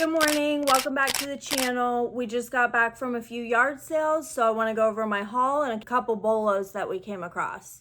Good morning, welcome back to the channel. We just got back from a few yard sales, so I want to go over my haul and a couple bolos that we came across.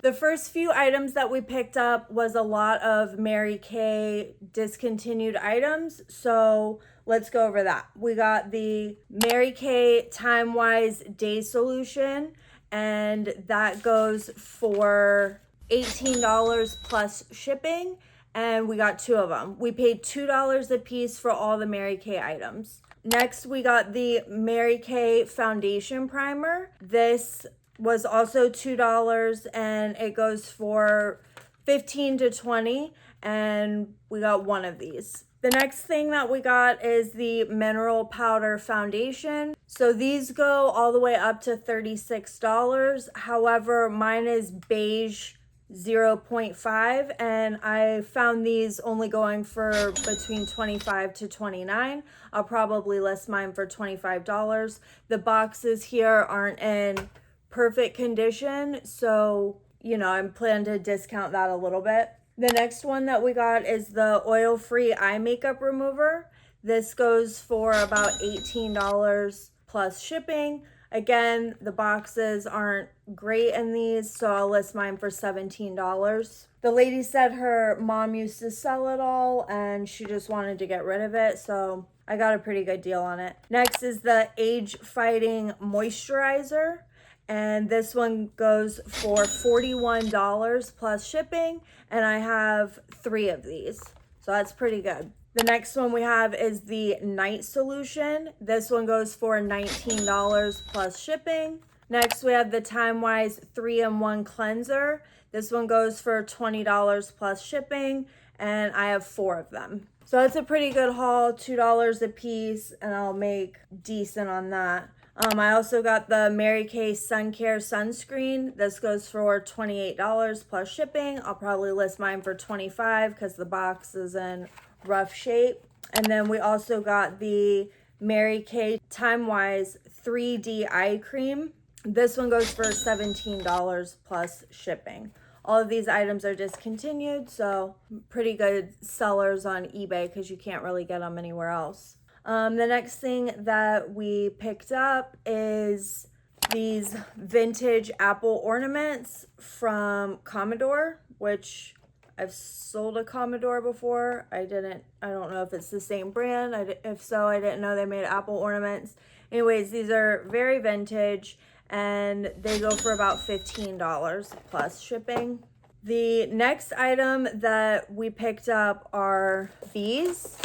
The first few items that we picked up was a lot of Mary Kay discontinued items, so let's go over that. We got the Mary Kay Time Wise Day Solution, and that goes for $18 plus shipping, and we got two of them. We paid $2 a piece for all the Mary Kay items. Next, we got the Mary Kay Foundation Primer. This was also $2, and it goes for 15 to 20, and we got one of these. The next thing that we got is the Mineral Powder Foundation. So these go all the way up to $36. However, mine is beige 0.5, and I found these only going for between $25 to $29. I'll probably list mine for $25. The boxes here aren't in perfect condition, so I'm planning to discount that a little bit. The next one that we got is the oil-free eye makeup remover. This goes for about $18 plus shipping. Again, the boxes aren't great in these, so I'll list mine for $17. The lady said her mom used to sell it all and she just wanted to get rid of it, so I got a pretty good deal on it. Next is the Age Fighting Moisturizer, and this one goes for $41 plus shipping, and I have 3 of these, so that's pretty good. The next one we have is the Night Solution. This one goes for $19 plus shipping. Next, we have the Time Wise 3-in-1 Cleanser. This one goes for $20 plus shipping, and I have 4 of them. So it's a pretty good haul, $2 a piece, and I'll make decent on that. I also got the Mary Kay Sun Care Sunscreen. This goes for $28 plus shipping. I'll probably list mine for $25 because the box is in rough shape. And then we also got the Mary Kay Time Wise 3D Eye Cream. This one goes for $17 plus shipping. All of these items are discontinued, so pretty good sellers on eBay because you can't really get them anywhere else. The next thing that we picked up is these vintage apple ornaments from Commodore, which I've sold a Commodore before. I don't know if it's the same brand. If so, I didn't know they made apple ornaments. Anyways, these are very vintage, and they go for about $15 plus shipping. The next item that we picked up are these.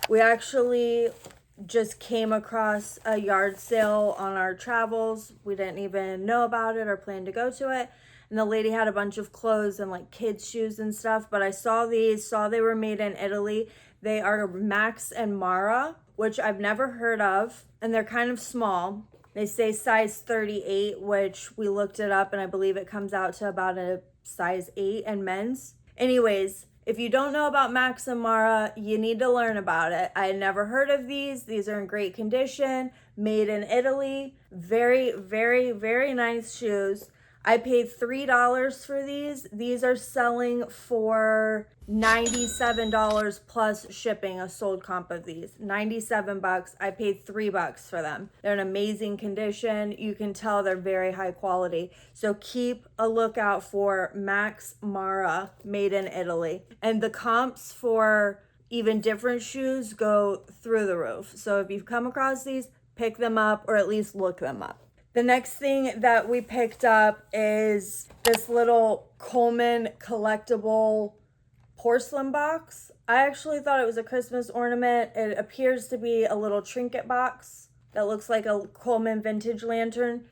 We actually just came across a yard sale on our travels. We didn't even know about it or plan to go to it. And the lady had a bunch of clothes and like kids' shoes and stuff. But I saw they were made in Italy. They are Max and Mara, which I've never heard of. And they're kind of small. They say size 38, which we looked it up, and I believe it comes out to about a size 8 in men's. Anyways, if you don't know about Max and Mara, you need to learn about it. I had never heard of these. These are in great condition, made in Italy. Very, very, very nice shoes. I paid $3 for these. These are selling for $97 plus shipping, a sold comp of these. $97. I paid $3 for them. They're in amazing condition. You can tell they're very high quality. So keep a lookout for Max Mara, made in Italy. And the comps for even different shoes go through the roof. So if you've come across these, pick them up or at least look them up. The next thing that we picked up is this little Coleman collectible porcelain box. I actually thought it was a Christmas ornament. It appears to be a little trinket box that looks like a Coleman vintage lantern.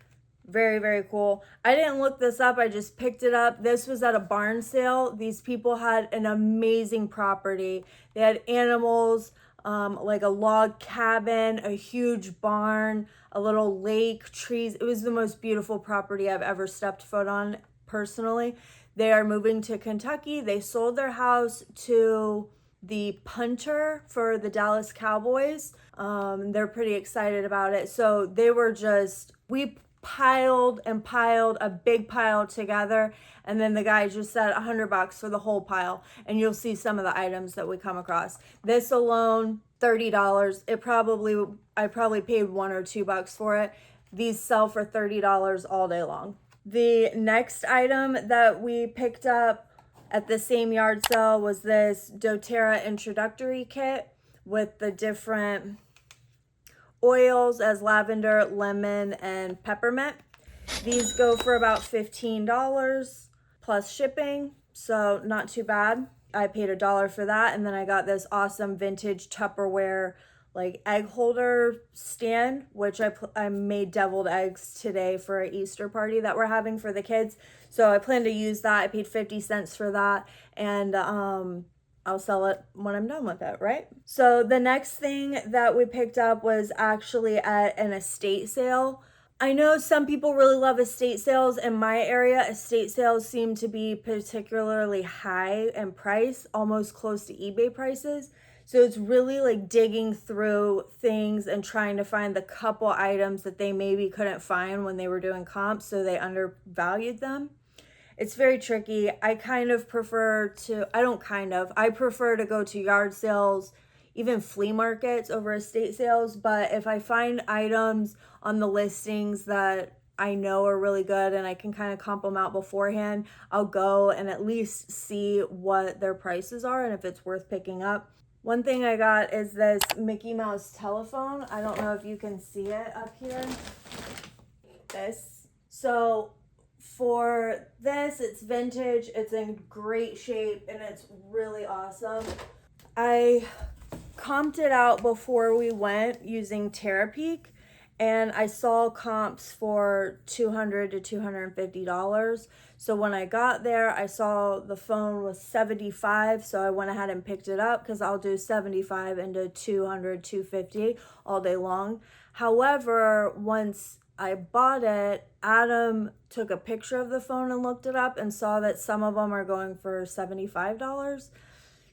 Very, very cool. I didn't look this up. I just picked it up. This was at a barn sale. These people had an amazing property. They had animals, like a log cabin, a huge barn, a little lake, trees. It was the most beautiful property I've ever stepped foot on personally. They are moving to Kentucky. They sold their house to the punter for the Dallas Cowboys. They're pretty excited about it. So we piled and piled a big pile together, and then the guy just said $100 for the whole pile, and you'll see some of the items that we come across. This alone, $30. I probably paid $1 or $2 for it. These sell for $30 all day long. The next item that we picked up at the same yard sale was this doTERRA introductory kit with the different oils as lavender, lemon, and peppermint. These go for about $15 plus shipping, so not too bad. I paid $1 for that, and then I got this awesome vintage Tupperware like egg holder stand, which I made deviled eggs today for an Easter party that we're having for the kids. So I plan to use that. I paid 50 cents for that, and I'll sell it when I'm done with it, right? So the next thing that we picked up was actually at an estate sale. I know some people really love estate sales. In my area, estate sales seem to be particularly high in price, almost close to eBay prices. So it's really like digging through things and trying to find the couple items that they maybe couldn't find when they were doing comps, so they undervalued them. It's very tricky. I prefer to go to yard sales, even flea markets over estate sales. But if I find items on the listings that I know are really good and I can kind of comp them out beforehand, I'll go and at least see what their prices are and if it's worth picking up. One thing I got is this Mickey Mouse telephone. I don't know if you can see it up here. This. So for this, it's vintage, it's in great shape, and it's really awesome. I comped it out before we went using TerraPeak, and I saw comps for $200 to $250. So when I got there, I saw the phone was $75, so I went ahead and picked it up because I'll do $75 into $200, $250 all day long. However, once I bought it, Adam took a picture of the phone and looked it up and saw that some of them are going for $75.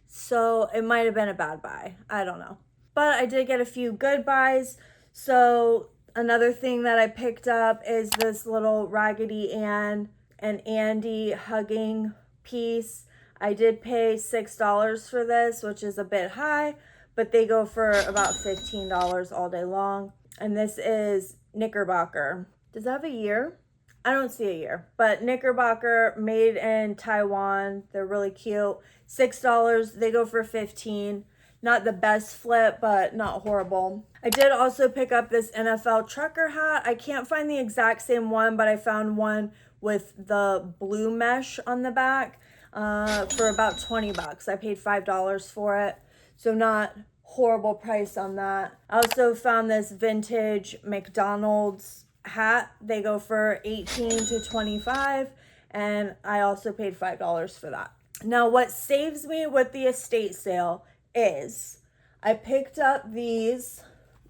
So it might have been a bad buy. I don't know. But I did get a few good buys. So another thing that I picked up is this little Raggedy Ann and Andy hugging piece. I did pay $6 for this, which is a bit high, but they go for about $15 all day long. And this is Knickerbocker. Does that have a year? I don't see a year, but Knickerbocker, made in Taiwan. They're really cute. $6, they go for $15. Not the best flip, but not horrible. I did also pick up this NFL trucker hat. I can't find the exact same one, but I found one with the blue mesh on the back for about $20. I paid $5 for it, so not horrible price on that. I also found this vintage McDonald's hat. They go for $18 to $25, and I also paid $5 for that. Now, what saves me with the estate sale is I picked up these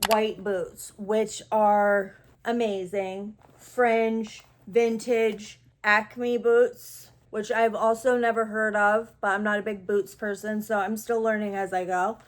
white boots, which are amazing. Fringe, vintage, Acme boots, which I've also never heard of, but I'm not a big boots person, so I'm still learning as I go.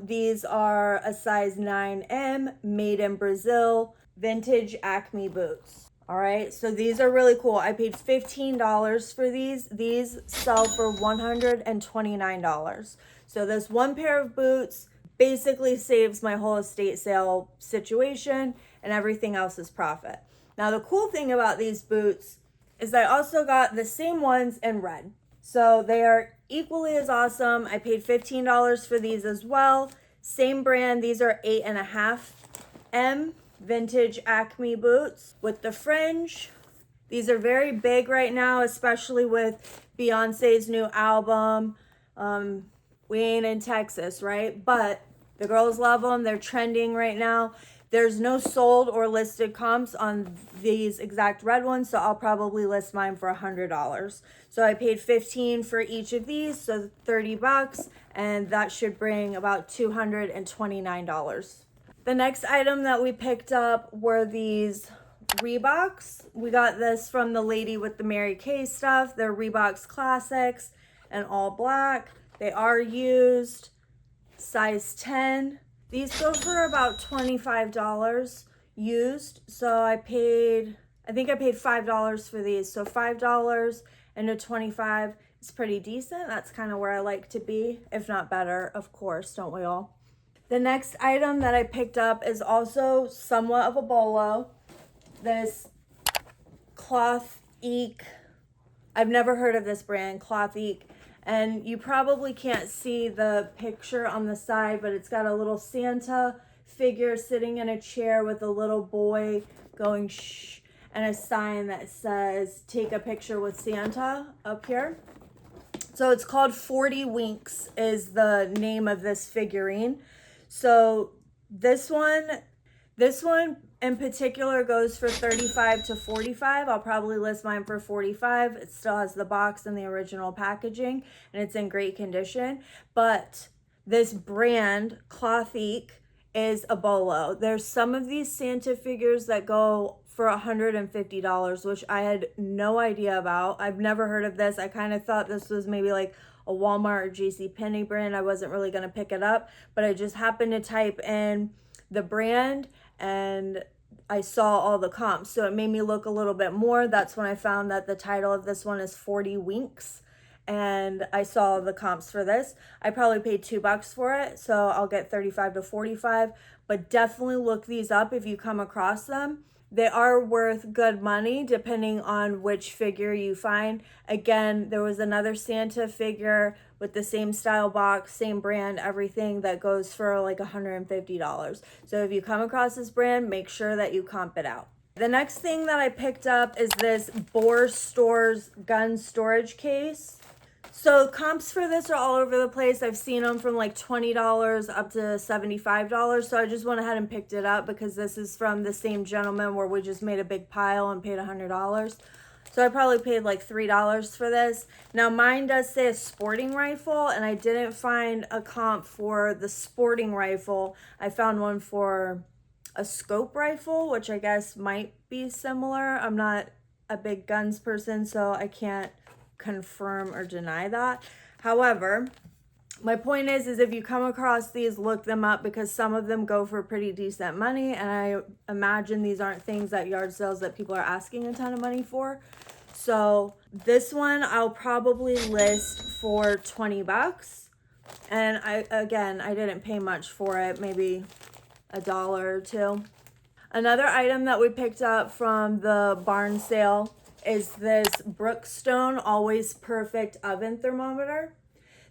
These are a size 9M, made in Brazil, vintage Acme boots. All right, so these are really cool. I paid $15 for these. These sell for $129. So this one pair of boots basically saves my whole estate sale situation, and everything else is profit. Now, the cool thing about these boots is I also got the same ones in red. So they are equally as awesome. I paid $15 for these as well. Same brand. These are 8.5M vintage Acme boots with the fringe. These are very big right now, especially with Beyonce's new album. We ain't in Texas, right? But the girls love them. They're trending right now. There's no sold or listed comps on these exact red ones, so I'll probably list mine for $100. So I paid $15 for each of these, so $30, and that should bring about $229. The next item that we picked up were these Reeboks. We got this from the lady with the Mary Kay stuff. They're Reeboks Classics and all black. They are used, size 10. These go for about $25. used. So I think I paid $5 for these. So $5 and a 25 is pretty decent. That's kind of where I like to be, if not better, of course, don't we all? The next item that I picked up is also somewhat of a bolo. This Cloth Eek. I've never heard of this brand, Cloth Eek. And you probably can't see the picture on the side, but it's got a little Santa figure sitting in a chair with a little boy going shh, and a sign that says take a picture with Santa up here. So it's called 40 Winks is the name of this figurine. So this one in particular goes for 35 to 45. I'll probably list mine for 45. It still has the box and the original packaging, and it's in great condition. But this brand, Clothique, is a bolo. There's some of these Santa figures that go for $150, which I had no idea about. I've never heard of this. I kind of thought this was maybe like a Walmart or JCPenney brand. I wasn't really going to pick it up, but I just happened to type in the brand and I saw all the comps. So it made me look a little bit more. That's when I found that the title of this one is 40 Winks. And I saw the comps for this. I probably paid $2 for it, so I'll get 35 to 45. But definitely look these up if you come across them. They are worth good money depending on which figure you find. Again, there was another Santa figure with the same style box, same brand, everything that goes for like $150. So if you come across this brand, make sure that you comp it out. The next thing that I picked up is this Bolos gun storage case. So comps for this are all over the place. I've seen them from like $20 up to $75. So I just went ahead and picked it up because this is from the same gentleman where we just made a big pile and paid $100. So I probably paid like $3 for this. Now mine does say a sporting rifle, and I didn't find a comp for the sporting rifle. I found one for a scope rifle, which I guess might be similar. I'm not a big guns person, so I can't confirm or deny that. However, my point is if you come across these, look them up because some of them go for pretty decent money, and I imagine these aren't things at yard sales that people are asking a ton of money for. So this one I'll probably list for $20, and I didn't pay much for it, maybe $1 or $2. Another item that we picked up from the barn sale is this Brookstone Always Perfect oven thermometer.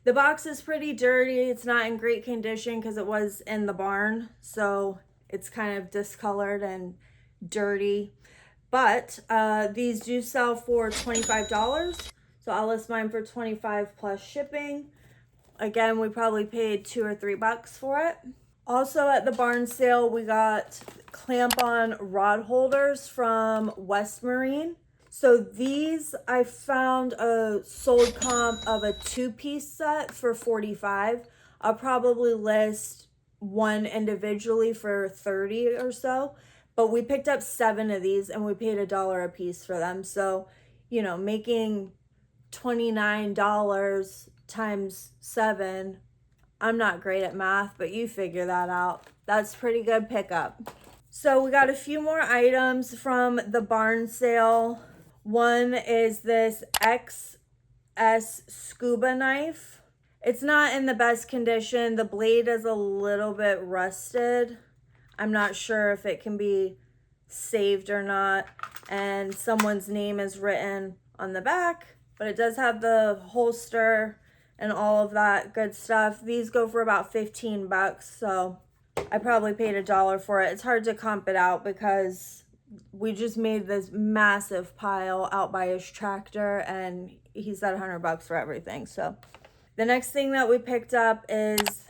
The box is pretty dirty. It's not in great condition because it was in the barn, so it's kind of discolored and dirty. But these do sell for $25, so I'll list mine for $25 plus shipping. Again, we probably paid $2 or $3 for it. Also at the barn sale, we got clamp-on rod holders from West Marine. So these, I found a sold comp of a 2-piece set for $45. I'll probably list one individually for $30 or so. But we picked up 7 of these and we paid $1 a piece for them. So, you know, making $29 times 7, I'm not great at math, but you figure that out. That's pretty good pickup. So we got a few more items from the barn sale. One is this XS scuba knife. It's not in the best condition. The blade is a little bit rusted. I'm not sure if it can be saved or not. And someone's name is written on the back, but it does have the holster and all of that good stuff. These go for about $15, so I probably paid $1 for it. It's hard to comp it out because we just made this massive pile out by his tractor and he said $100 for everything. So the next thing that we picked up is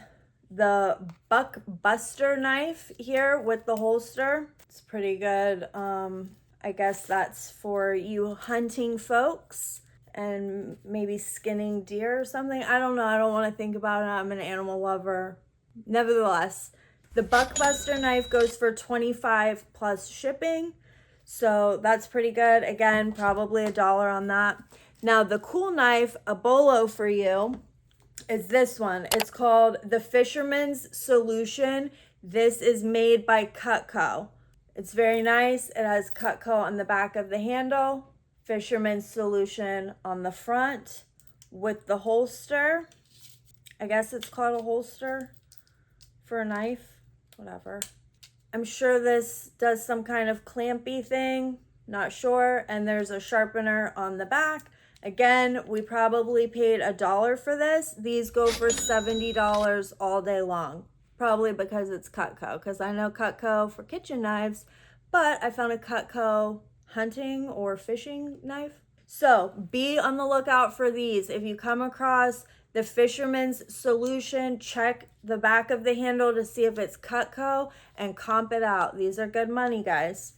the Buck Buster knife here with the holster. It's pretty good. I guess that's for you hunting folks and maybe skinning deer or something. I don't know. I don't want to think about it. I'm an animal lover. Nevertheless, the Buck Buster knife goes for $25 plus shipping. So that's pretty good. Again, probably $1 on that. Now the cool knife, a bolo for you, is this one. It's called the Fisherman's Solution. This is made by Cutco. It's very nice. It has Cutco on the back of the handle, Fisherman's Solution on the front with the holster. I guess it's called a holster for a knife, whatever. I'm sure this does some kind of clampy thing, not sure. And there's a sharpener on the back. Again, we probably paid $1 for this. These go for $70 all day long. Probably because it's Cutco, because I know Cutco for kitchen knives, but I found a Cutco hunting or fishing knife. So be on the lookout for these. If you come across the Fisherman's Solution, check the back of the handle to see if it's Cutco and comp it out. These are good money, guys.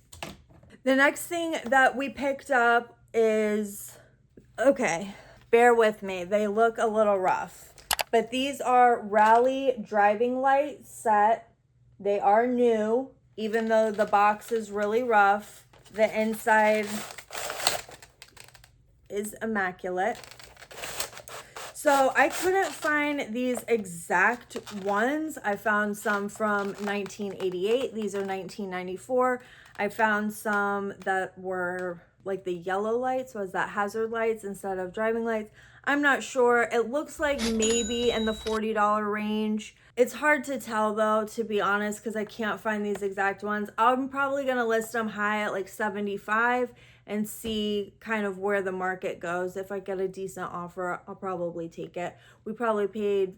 The next thing that we picked up is, okay, bear with me. They look a little rough. But these are Rally driving light set. They are new, even though the box is really rough. The inside is immaculate. So I couldn't find these exact ones. I found some from 1988. These are 1994. I found some that were like the yellow lights. Was that hazard lights instead of driving lights? I'm not sure. It looks like maybe in the $40 range. It's hard to tell though, to be honest, because I can't find these exact ones. I'm probably going to list them high at like 75 and see kind of where the market goes. If I get a decent offer, I'll probably take it. We probably paid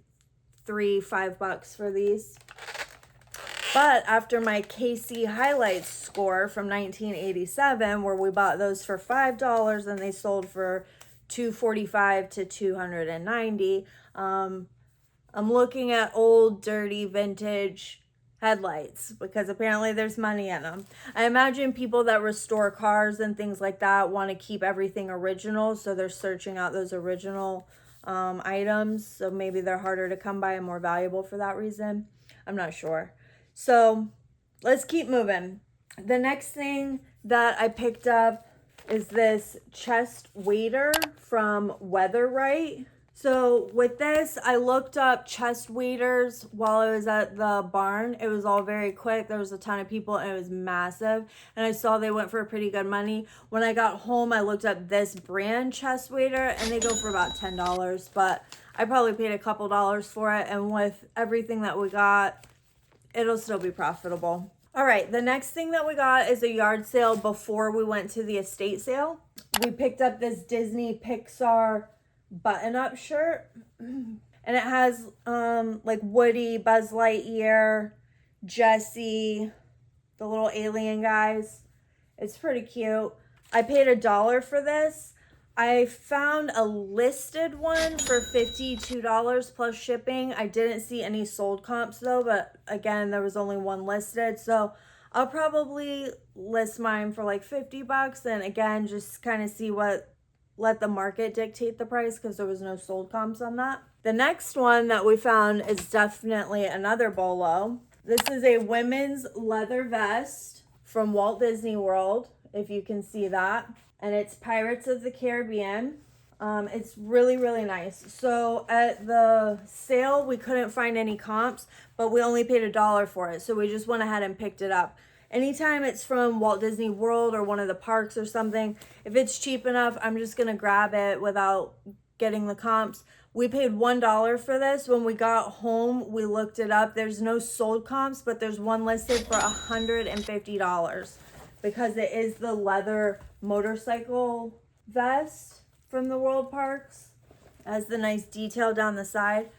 $5 for these. But after my KC Highlights score from 1987, where we bought those for $5 and they sold for $245 to $290, I'm looking at old, dirty, vintage headlights because apparently there's money in them. I imagine people that restore cars and things like that want to keep everything original, so they're searching out those original items. So maybe they're harder to come by and more valuable for that reason. I'm not sure. So let's keep moving. The next thing that I picked up is this chest waiter from Weatherite. So with this, I looked up chest waders while I was at the barn. It was all very quick. There was a ton of people and it was massive. And I saw they went for pretty good money. When I got home, I looked up this brand chest wader and they go for about $10. But I probably paid a couple dollars for it. And with everything that we got, it'll still be profitable. All right, the next thing that we got is a yard sale before we went to the estate sale. We picked up this Disney Pixar button-up shirt, and it has like Woody, Buzz Lightyear, Jessie, the little alien guys. It's pretty cute. I paid $1 for this. I found a listed one for $52 plus shipping. I didn't see any sold comps though, but again, there was only one listed. So I'll probably list mine for like $50 and again, just kind of see let the market dictate the price because there was no sold comps on that. The next one that we found is definitely another Bolo. This is a women's leather vest from Walt Disney World, if you can see that. And it's Pirates of the Caribbean. It's really, really nice. So at the sale, we couldn't find any comps, but we only paid $1 for it. So we just went ahead and picked it up. Anytime it's from Walt Disney World or one of the parks or something, if it's cheap enough, I'm just going to grab it without getting the comps. We paid $1 for this. When we got home, we looked it up. There's no sold comps, but there's one listed for $150 because it is the leather motorcycle vest from the World Parks. It has the nice detail down the side.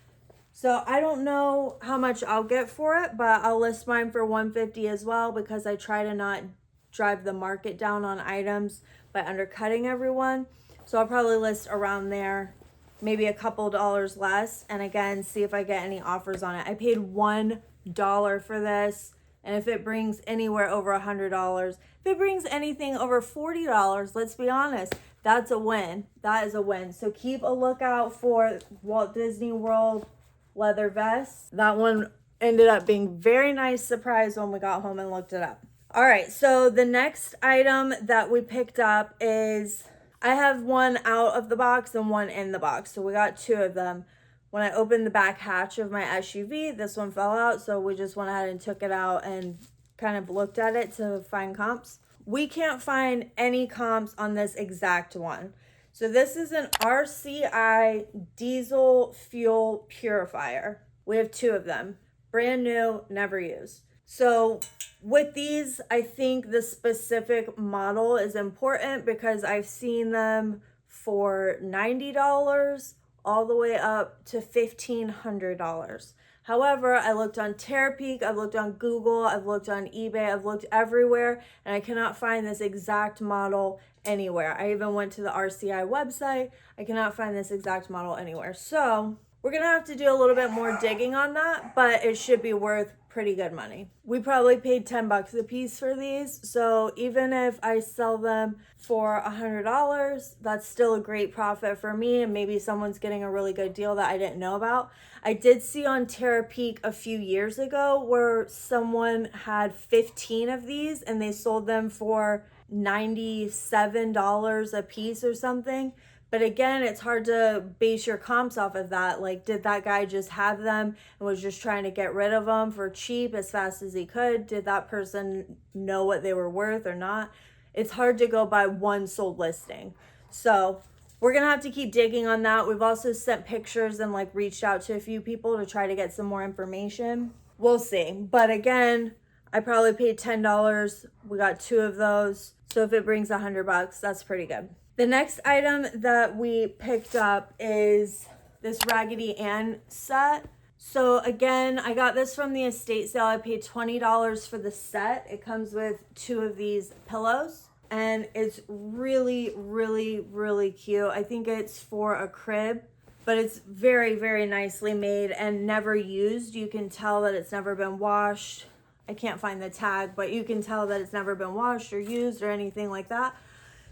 So I don't know how much I'll get for it, but I'll list mine for $150 as well because I try to not drive the market down on items by undercutting everyone. So I'll probably list around there, maybe a couple dollars less, and again, see if I get any offers on it. I paid $1 for this, and if it brings anywhere over $100, if it brings anything over $40, let's be honest, that's a win. That is a win. So keep a lookout for Walt Disney World leather vest. That one ended up being very nice surprise when we got home and looked it up. All right, so the next item that we picked up is, I have one out of the box and one in the box. So we got two of them. When I opened the back hatch of my SUV, this one fell out. So we just went ahead and took it out and kind of looked at it to find comps. We can't find any comps on this exact one. So this is an RCI diesel fuel purifier. We have 2 of them, brand new, never used. So with these, I think the specific model is important because I've seen them for $90 all the way up to $1,500. However, I looked on Terapeak, I've looked on Google, I've looked on eBay, I've looked everywhere, and I cannot find this exact model anywhere. I even went to the RCI website. I cannot find this exact model anywhere. So we're gonna have to do a little bit more digging on that, but it should be worth pretty good money. We probably paid 10 bucks a piece for these. So even if I sell them for $100, that's still a great profit for me. And maybe someone's getting a really good deal that I didn't know about. I did see on Terapeak a few years ago where someone had 15 of these and they sold them for $97 a piece or something. But again, it's hard to base your comps off of that. Like, did that guy just have them and was just trying to get rid of them for cheap as fast as he could? Did that person know what they were worth or not? It's hard to go by one sold listing. So we're going to have to keep digging on that. We've also sent pictures and like reached out to a few people to try to get some more information. We'll see. But again, I probably paid $10. We got 2 of those. So if it brings $100, that's pretty good. The next item that we picked up is this Raggedy Ann set. So again, I got this from the estate sale. I paid $20 for the set. It comes with 2 of these pillows and it's really, really, really cute. I think it's for a crib, but it's very, very nicely made and never used. You can tell that it's never been washed. I can't find the tag, but you can tell that it's never been washed or used or anything like that.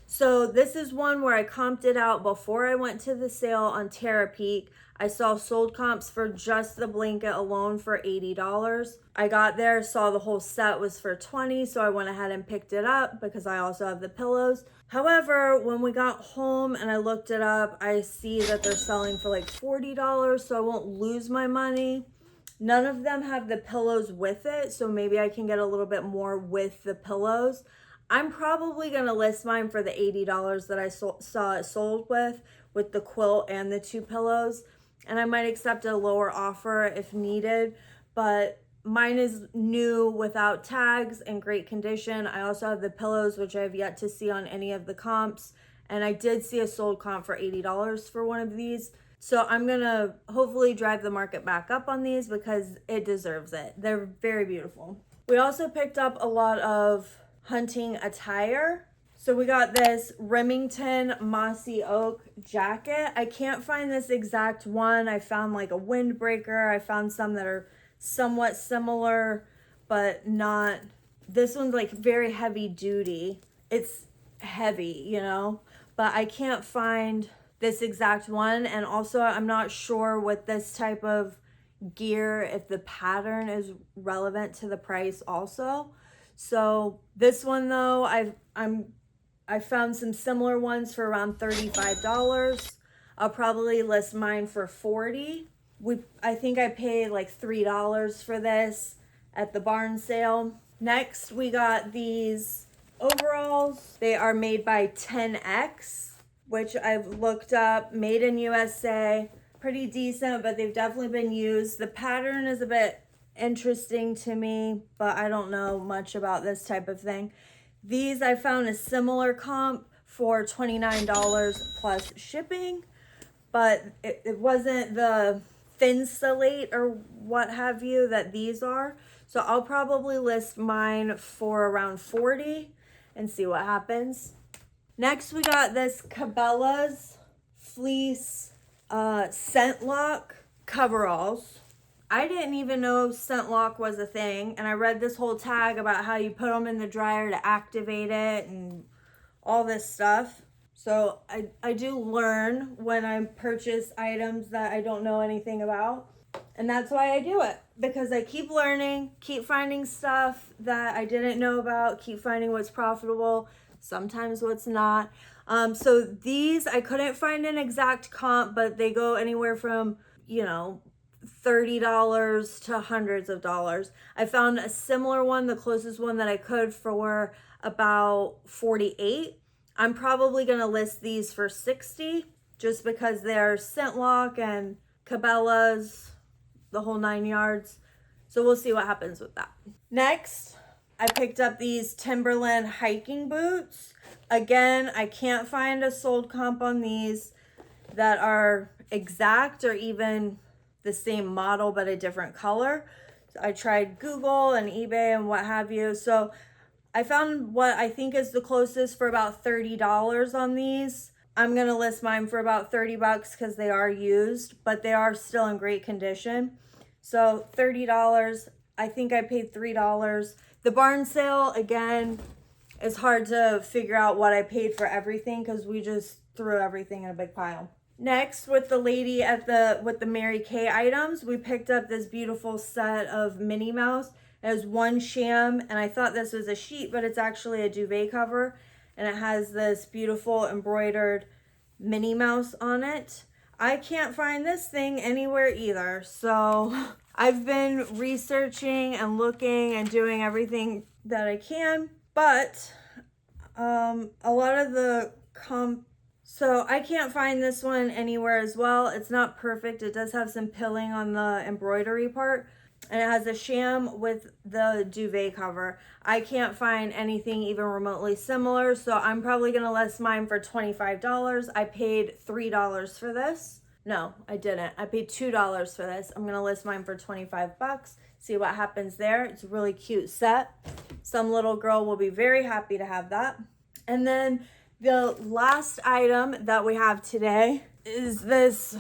So this is one where I comped it out before I went to the sale on Terapeak. I saw sold comps for just the blanket alone for $80. I got there, saw the whole set was for $20, so I went ahead and picked it up because I also have the pillows. However, when we got home and I looked it up, I see that they're selling for like $40, so I won't lose my money. None of them have the pillows with it, so maybe I can get a little bit more with the pillows. I'm probably going to list mine for the $80 that I saw it sold with the quilt and the 2 pillows. And I might accept a lower offer if needed, but mine is new without tags in great condition. I also have the pillows, which I have yet to see on any of the comps. And I did see a sold comp for $80 for one of these. So I'm going to hopefully drive the market back up on these because it deserves it. They're very beautiful. We also picked up a lot of hunting attire. So we got this Remington Mossy Oak jacket. I can't find this exact one. I found like a windbreaker. I found some that are somewhat similar, but not. This one's like very heavy duty. It's heavy, you know, but I can't find this exact one. And also I'm not sure with this type of gear if the pattern is relevant to the price also. So this one though, I found some similar ones for around $35. I'll probably list mine for $40. I think I paid like $3 for this at the barn sale. Next, we got these overalls. They are made by 10X, which I've looked up, made in USA. Pretty decent, but they've definitely been used. The pattern is a bit interesting to me, but I don't know much about this type of thing. These I found a similar comp for $29 plus shipping, but it wasn't the thin slate or what have you that these are. So I'll probably list mine for around $40 and see what happens. Next, we got this Cabela's fleece scent lock coveralls. I didn't even know scent lock was a thing, and I read this whole tag about how you put them in the dryer to activate it and all this stuff. So I do learn when I purchase items that I don't know anything about, and that's why I do it, because I keep learning, keep finding stuff that I didn't know about, keep finding what's profitable, sometimes what's not. So these, I couldn't find an exact comp, but they go anywhere from, you know, $30 to hundreds of dollars. I found a similar one, the closest one that I could, for about 48. I'm probably going to list these for 60 just because they're Scentlock and Cabela's, the whole 9 yards. So we'll see what happens with that. Next, I picked up these Timberland hiking boots. Again, I can't find a sold comp on these that are exact or even the same model but a different color. So I tried Google and eBay and what have you. So I found what I think is the closest for about $30 on these. I'm going to list mine for about 30 bucks because they are used, but they are still in great condition. So $30. I think I paid $3. The barn sale, again, it's hard to figure out what I paid for everything because we just threw everything in a big pile. Next, with the lady with the Mary Kay items, we picked up this beautiful set of Minnie Mouse. It has one sham, and I thought this was a sheet, but it's actually a duvet cover. And it has this beautiful embroidered Minnie Mouse on it. I can't find this thing anywhere either. So I've been researching and looking and doing everything that I can. But a lot of the so I can't find this one anywhere as well. It's not perfect. It does have some pilling on the embroidery part. And it has a sham with the duvet cover. I can't find anything even remotely similar, so I'm probably going to list mine for $25. I paid $3 for this. No, I didn't. I paid $2 for this. I'm going to list mine for 25 bucks. See what happens there. It's a really cute set. Some little girl will be very happy to have that. And then the last item that we have today is this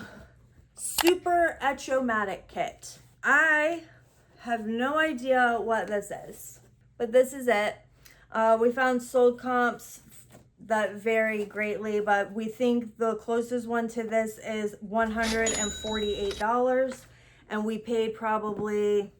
Super Etch-O-Matic kit. I have no idea what this is, but this is it. We found sold comps that vary greatly, but we think the closest one to this is $148, and we paid probably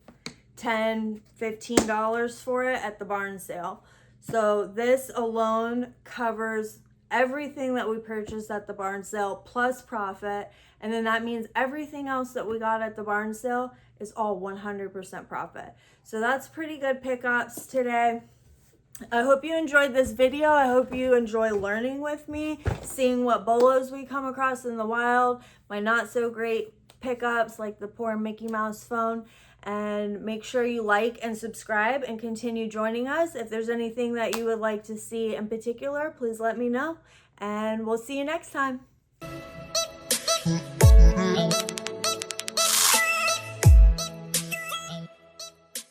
$10, $15 for it at the barn sale. So this alone covers everything that we purchased at the barn sale plus profit, and then that means everything else that we got at the barn sale is all 100% profit. So that's pretty good pickups today. I hope you enjoyed this video. I hope you enjoy learning with me, seeing what bolos we come across in the wild, my not so great pickups like the poor Mickey Mouse phone. And make sure you like and subscribe and continue joining us. If there's anything that you would like to see in particular, please let me know. And we'll see you next time.